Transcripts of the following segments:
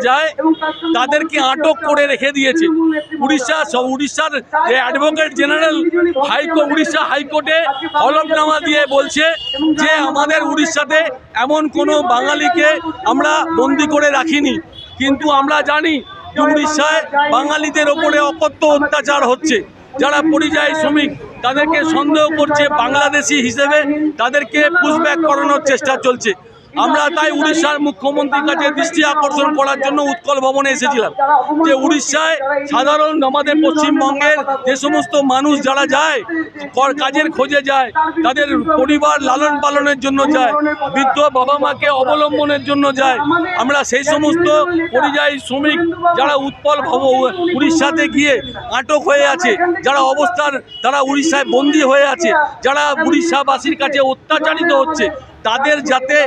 যায় তাদেরকে আটক করে রেখে দিয়েছে। উড়িষ্যার যে অ্যাডভোকেট জেনারেল উড়িষ্যা হাইকোর্টে হলফনামা দিয়ে বলছে যে আমাদের উড়িষ্যাতে এমন কোনো বাঙালিকে আমরা বন্দি করে রাখিনি, কিন্তু আমরা জানি যে উড়িষ্যায় বাঙালিদের ওপরে অকথ্য অত্যাচার হচ্ছে। যারা পরিযায়ী শ্রমিক তাদেরকে সন্দেহ করছে বাংলাদেশি হিসেবে, তাদেরকে পুশব্যাক করানোর চেষ্টা চলছে। আমরা তাই উড়িষ্যার মুখ্যমন্ত্রীর কাছে দৃষ্টি আকর্ষণ করার জন্য উৎকল ভবনে এসেছিলাম যে উড়িষ্যায় সাধারণ আমাদের পশ্চিমবঙ্গের যে সমস্ত মানুষ যারা যায় কাজের খোঁজে যায়, তাদের পরিবার লালন পালনের জন্য যায়, বৃদ্ধ বাবা মাকে অবলম্বনের জন্য যায়, আমরা সেই সমস্ত পরিযায়ী শ্রমিক যারা উড়িষ্যাতে গিয়ে আটক হয়ে আছে, যারা তারা উড়িষ্যায় বন্দী হয়ে আছে, যারা উড়িষ্যাবাসীর কাছে অত্যাচারিত হচ্ছে, তাদের যাতে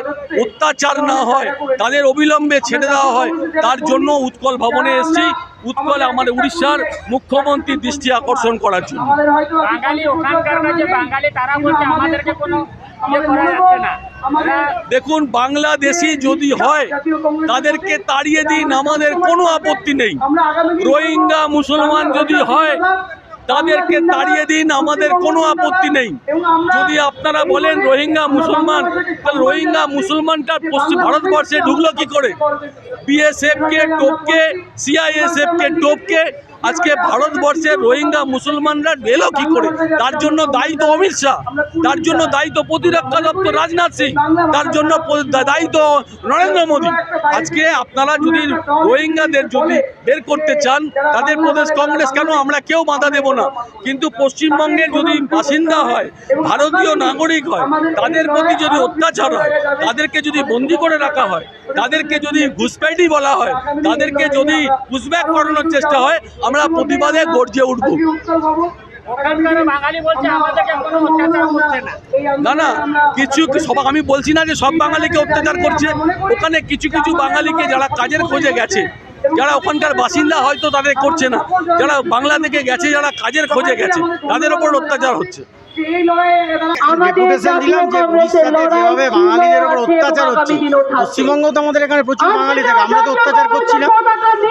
অত্যাচার না হয়, তাদের অবিলম্বে ছেড়ে দেওয়া হয়, তার জন্য উৎকল ভবনে এসেছি। উৎকলে আমাদের উড়িষ্যার মুখ্যমন্ত্রীর দৃষ্টি আকর্ষণ করার জন্য। দেখুন, বাংলাদেশি যদি হয় তাদেরকে তাড়িয়ে দিন, আমাদের কোনো আপত্তি নেই। রোহিঙ্গা মুসলমান যদি হয় তাদেরকে তাড়িয়ে দিন, আমাদের কোনো আপত্তি নেই। যদি আপনারা বলেন রোহিঙ্গা মুসলমান, তাহলে রোহিঙ্গা মুসলমানটা পশ্চিম ভারতবর্ষে ঢুকলো কি করে? বিএসএফকে টপকে, সিআইএসএফকে টপকে আজকে ভারতবর্ষের রোহিঙ্গা মুসলমানরা এলো কি করে? তার জন্য দায়ী তো অমিত শাহ, তার জন্য দায়ী তো প্রতিরক্ষা দপ্তর রাজনাথ সিং, তার জন্য দায়ী তো নরেন্দ্র মোদী। আজকে আপনারা যদি রোহিঙ্গাদের যদি বের করতে চান, তাদের প্রদেশ কংগ্রেস কেন, আমরা কেউ বাধা দেব না, কিন্তু পশ্চিমবঙ্গের যদি বাসিন্দা হয়, ভারতীয় নাগরিক হয়, তাদের প্রতি যদি অত্যাচার হয়, তাদেরকে যদি বন্দি করে রাখা হয়, তাদেরকে যদি ঘুষপেটি বলা হয়, তাদেরকে যদি পুশব্যাক করানোর চেষ্টা হয়, আমরা প্রতিবাদে গর্জে উঠব। না, কিছু আমি বলছি না যে সব বাঙালিকে অত্যাচার করছে। ওখানে কিছু কিছু বাঙালিকে যারা কাজের খোঁজে গেছে, যারা ওখানকার বাসিন্দা হয়তো তাদের করছে না, যারা বাংলা থেকে গেছে, যারা কাজের খোঁজে গেছে, তাদের ওপর অত্যাচার হচ্ছে। যেভাবে বাঙালিদের উপর অত্যাচার হচ্ছে, পশ্চিমবঙ্গ তো আমাদের এখানে প্রচুর বাঙালি থাকে, আমরা তো অত্যাচার করছি না।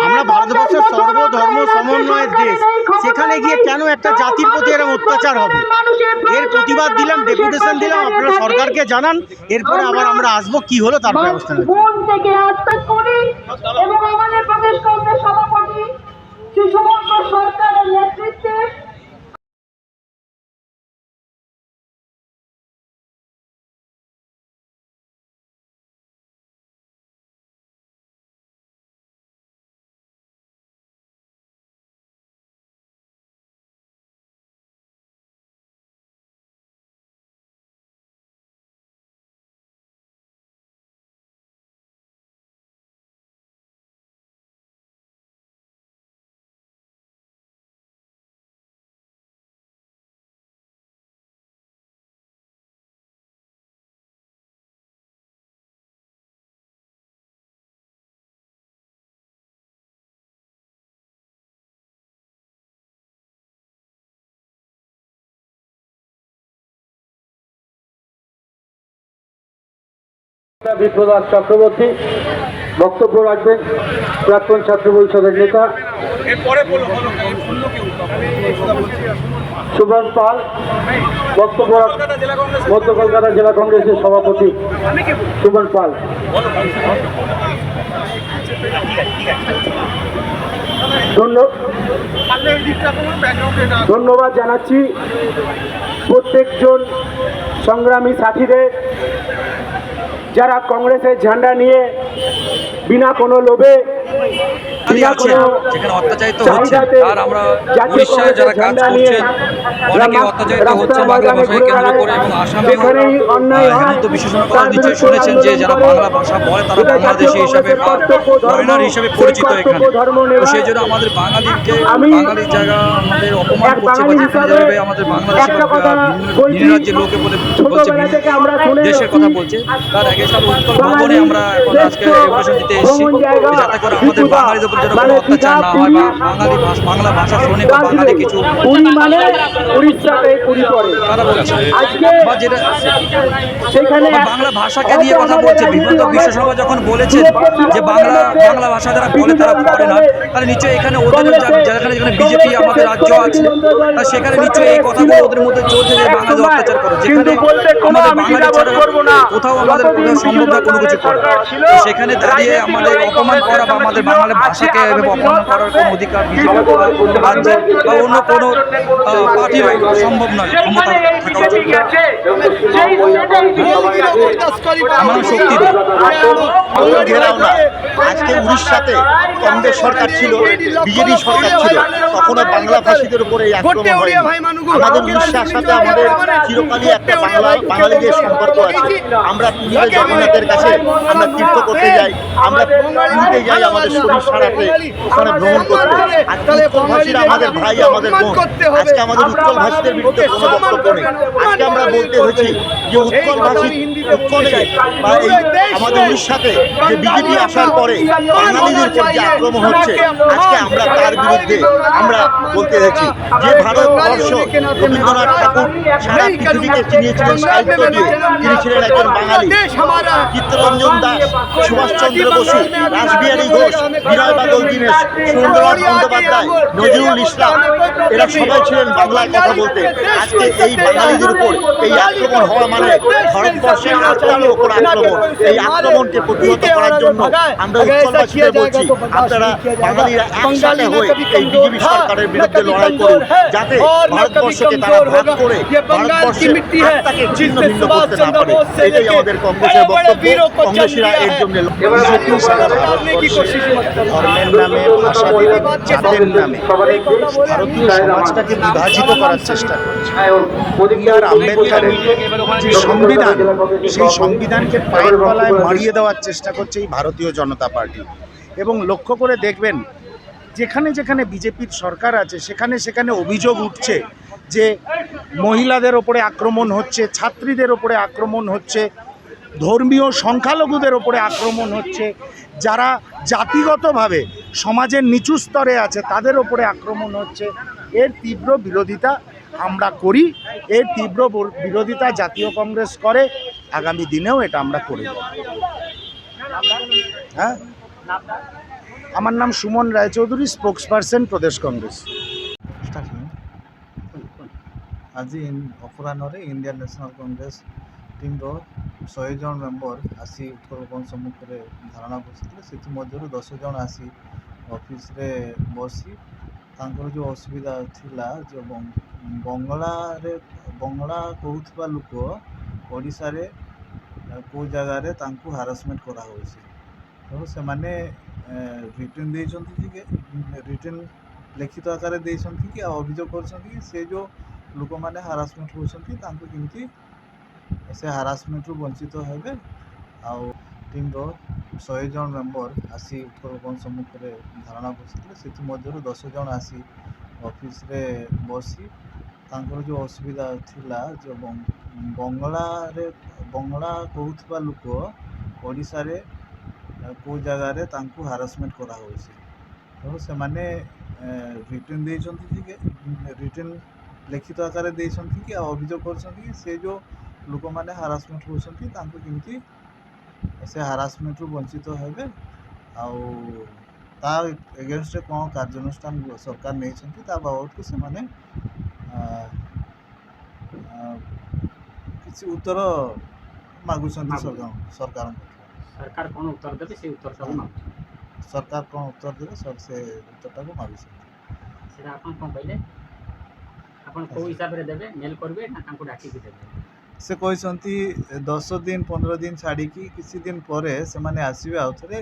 আমরা ভারতবর্ষের সর্বধর্ম সমন্বয়ের দেশ, সেখানে গিয়ে কেন একটা জাতির প্রতি এরকম অত্যাচার হবে? এর প্রতিবাদ দিলাম, ডেপুটেশন দিলাম, আপনারা সরকারকে জানান, এরপরে আবার আমরা আসবো, কি হলো তার ব্যবস্থা নেব। সরকারের নেতৃত্বে বিপ্রদাস চক্রবর্তী বক্তব্য রাখবেন, প্রাক্তন ছাত্র পরিষদের নেতা। সুমন পাল বক্তব্য, মধ্য কলকাতা জেলা কংগ্রেসের সভাপতি সুমন পাল। ধন্যবাদ জানাচ্ছি প্রত্যেকজন সংগ্রামী সাথীদের, যারা কংগ্রেসের ঝান্ডা নিয়ে বিনা কোনো লোভে, বিনা কোনো চাহিদাতে জাতীয় কংগ্রেসের ঝান্ডা নিয়ে রাস্তার ময়দানে ঘুরে বেড়ায়, যেখানেই অন্যায় হয় তার বিরুদ্ধে ধর্ম নেওয়া। আমি এক বাঙালি হিসাবে একটা কথা বলছি, ছোটবেলা থেকে আমরা শুনে এসেছি বাঙালি শ্রেষ্ঠ ভ্রমণ জায়গা উপরে যেন কোনো অত্যাচার না হয় বা বাংলা ভাষা শুনে বা বাঙালি কিছু পুরী মানে উড়িষ্যাতে পুরী পড়ে তারা বলছে আজকে বা যেটা সেখানে বা বাংলা ভাষাকে নিয়ে কথা বলছে। বিভিন্ন বিশ্বসভা যখন বলেছেন যে বাংলা ভাষা যারা বলে তারা ফরেনার, তাহলে নিশ্চয়ই এখানে ওদের যেখানে বিজেপি আমাদের রাজ্য আছে, তা সেখানে নিশ্চয়ই এই কথাগুলো ওদের মধ্যে চলছে যে বাঙালি অত্যাচার করে, যেখানে আমাদের বাঙালি ছাড়া কোথাও আমাদের সম্ভব না কোনো কিছু করা। তো সেখানে দাঁড়িয়ে আমাদের অপমান করা বা আমাদের বাংলা ভাষাকে এভাবে অপমান করার কোনো অধিকার বিজেপি রাজ্যে বা অন্য কোনো পার্টির সম্ভব নয়, ক্ষমতা থাকা উচিত। আমার নাম শক্তি দে। ঘেরাও না, আজকে উড়িষ্যাতে কংগ্রেস সরকার ছিল, বিজেপি সরকার ছিল, কখনো বাংলা ভাষীদের উপরে এই আক্রমণ হয়নি। আমাদের উড়িষ্যার সাথে আমাদের চিরকালই একটা বাঙালিদের সম্পর্ক আছে। আমরা পুরীতে জগন্নাথের কাছে আমরা তীর্থ করতে যাই, আমরা পুরীতে যাই আমাদের শরীর সারাতে, ওখানে ভ্রমণ করতে। আজকে উৎকল ভাষীরা আমাদের ভাই, আমাদের বোন। আজকে আমাদের উৎকল ভাষীদের বিরুদ্ধে কোনো বক্তব্য নেই। আজকে আমরা বলতে হয়েছি যে উৎকল ভাষী উৎকলে বা এই আমাদের উড়িষ্যাতে যে বিজেপি আসার পরে বাঙালিদের উপর যে আক্রমণ হচ্ছে, আজকে আমরা তার বিরুদ্ধে আমরা বলতে হয়েছি যে ভারতবর্ষ রবীন্দ্রনাথ ঠাকুর সারা পৃথিবীকে চিনিয়েছিলেন সাহিত্য দিয়ে। তিনি ছিলেন একজন বাঙালি। চিত্তরঞ্জন দাস, সুভাষচন্দ্র বসু, রাসবিহারী ঘোষ, বিনয় বাদল দীনেশ, সুরেন্দ্রনাথ বন্দ্যোপাধ্যায়, নজরুল ইসলাম, এরা সবাই ছিলেন বাংলায় কথা বলতে। আজকে এই বাঙালিদের উপর এই আক্রমণ হওয়া মানে ভারতবর্ষের আত্মার উপর আক্রমণ। এই আক্রমণকে প্রতিহত করার জন্য আমরা উৎকলবাসীদের বলছি, আপনারা বাঙালিরা একসাথে হয়ে এই বিজেপি সরকারের বিরুদ্ধে লড়াই করুন, যাতে ভারতবর্ষকে তারা ভাগ করে ভারতবর্ষের আত্মাকে ছিন্ন ভিন্ন করতে না পারে। এটাই আমাদের কংগ্রেসের বক্তব্য। কংগ্রেসীরা এর জন্য বিজেপি সারা ভারতবর্ষে ধর্মের নামে, ভাষার নামে, জাতের নামে ভারতীয় সমাজটাকে বিভাজিত করার চেষ্টা করছে। আর আম্বেদকরের যে সংবিধান, সেই সংবিধানকে পায়ের তলায় মারিয়ে দেওয়ার চেষ্টা করছে এই ভারতীয় জনতা পার্টি। এবং লক্ষ্য করে দেখবেন, যেখানে যেখানে বিজেপির সরকার আছে সেখানে সেখানে অভিযোগ উঠছে যে মহিলাদের ওপরে আক্রমণ হচ্ছে, ছাত্রীদের ওপরে আক্রমণ হচ্ছে, ধর্মীয় সংখ্যালঘুদের ওপরে আক্রমণ হচ্ছে, যারা জাতিগতভাবে সমাজের নিচু স্তরে আছে তাদের ওপরে আক্রমণ হচ্ছে। এর তীব্র বিরোধিতা আমরা করি, এর তীব্র বিরোধিতা জাতীয় কংগ্রেস করে, আগামী দিনেও এটা আমরা করে যাব। হ্যাঁ, আমার নাম সুমন রায়চৌধুরী, স্পোক্সপারসন প্রদেশ কংগ্রেস। ଆଜି ଅପରାହ୍ନରେ ଇଣ୍ଡିଆନ୍ ନ୍ୟାସନାଲ୍ କଂଗ୍ରେସ ଟିମ୍ର 100 ଜଣ ମେମ୍ବର ଆସି ଉତ୍କଳ ଭବନ ସମ୍ମୁଖରେ ଧାରଣା ବସିଥିଲେ। ସେଥିମଧ୍ୟରୁ 10 ଜଣ ଆସି ଅଫିସରେ ବସି ତାଙ୍କର ଯେଉଁ ଅସୁବିଧା ଥିଲା, ଯେ ବଙ୍ଗଳା କହୁଥିବା ଲୋକ ଓଡ଼ିଶାରେ କେଉଁ ଜାଗାରେ ତାଙ୍କୁ ହାରାସମେଣ୍ଟ କରାହେଉଛି। ତେଣୁ ସେମାନେ ରିଟର୍ନ ଦେଇଛନ୍ତି ଯେ ରିଟର୍ନ ଲିଖିତ ଆକାରରେ ଦେଇଛନ୍ତି କି ଆଉ ଅଭିଯୋଗ କରିଛନ୍ତି କି ସେ ଯେଉଁ ଲୋକମାନେ ହାରାସମେଣ୍ଟ ହେଉଛନ୍ତି ତାଙ୍କୁ କେମିତି ସେ ହାରାସମେଣ୍ଟରୁ ବଞ୍ଚିତ ହେବେ। ଆଉ ଟିମ୍ର 100 ଜଣ ମେମ୍ବର ଆସି ଉତ୍କଳ ଭବନ ସମ୍ମୁଖରେ ଧାରଣା ବସିଥିଲେ। ସେଥିମଧ୍ୟରୁ 10 ଜଣ ଆସି ଅଫିସରେ ବସି ତାଙ୍କର ଯେଉଁ ଅସୁବିଧା ଥିଲା, ଯେ ବଙ୍ଗଳା କହୁଥିବା ଲୋକ ଓଡ଼ିଶାରେ କେଉଁ ଜାଗାରେ ତାଙ୍କୁ ହାରାସମେଣ୍ଟ କରାହେଉଛି। ତେଣୁ ସେମାନେ ରିଟର୍ନ ଦେଇଛନ୍ତି ଯେ ରିଟର୍ନ ଲିଖିତ ଆକାରରେ ଦେଇଛନ୍ତି କି ଆଉ ଅଭିଯୋଗ କରିଛନ୍ତି କି ସେ ଯେଉଁ ଲୋକମାନେ ହାରାସମେଣ୍ଟ ହେଉଛନ୍ତି ତାଙ୍କୁ କେମିତି ସେ ହାରାସମେଣ୍ଟରୁ ବଞ୍ଚିତ ହେବେ। ଆଉ ତା ଏଗେନଷ୍ଟରେ କ'ଣ କାର୍ଯ୍ୟାନୁଷ୍ଠାନ ସରକାର ନେଇଛନ୍ତି ତା ବାବଦକୁ ସେମାନେ କିଛି ଉତ୍ତର ମାଗୁଛନ୍ତି ସରକାରଙ୍କ। सरकार कौन उत्तर देते से उत्तर सब मांग ସରକାର କ'ଣ ଉତ୍ତର ଦେବେ ସେ ଉତ୍ତରଟାକୁ ମାଗୁଛନ୍ତି। सेटा आपन कोन कहले आपन को हिसाब रे देबे मेल करबे ना तांको डाकी के देबे। ସେ କହିଛନ୍ତି 10 ଦିନ 15 ଦିନ ଛାଡ଼ିକି କିଛି ଦିନ ପରେ ସେମାନେ ଆସିବେ ଆଉ ଥରେ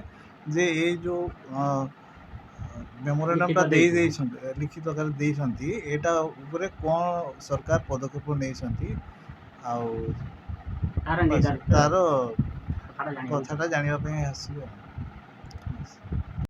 ଯେ ଏଇ ଯେଉଁ ମେମୋରାଣ୍ଡମଟା ଦେଇଛନ୍ତି ଲିଖିତ ଆକାରରେ ଦେଇଛନ୍ତି, ଏଇଟା ଉପରେ କ'ଣ ସରକାର ପଦକ୍ଷେପ ନେଇଛନ୍ତି ଆଉ ତାର କଥାଟା ଜାଣିବା ପାଇଁ ଆସିବେ।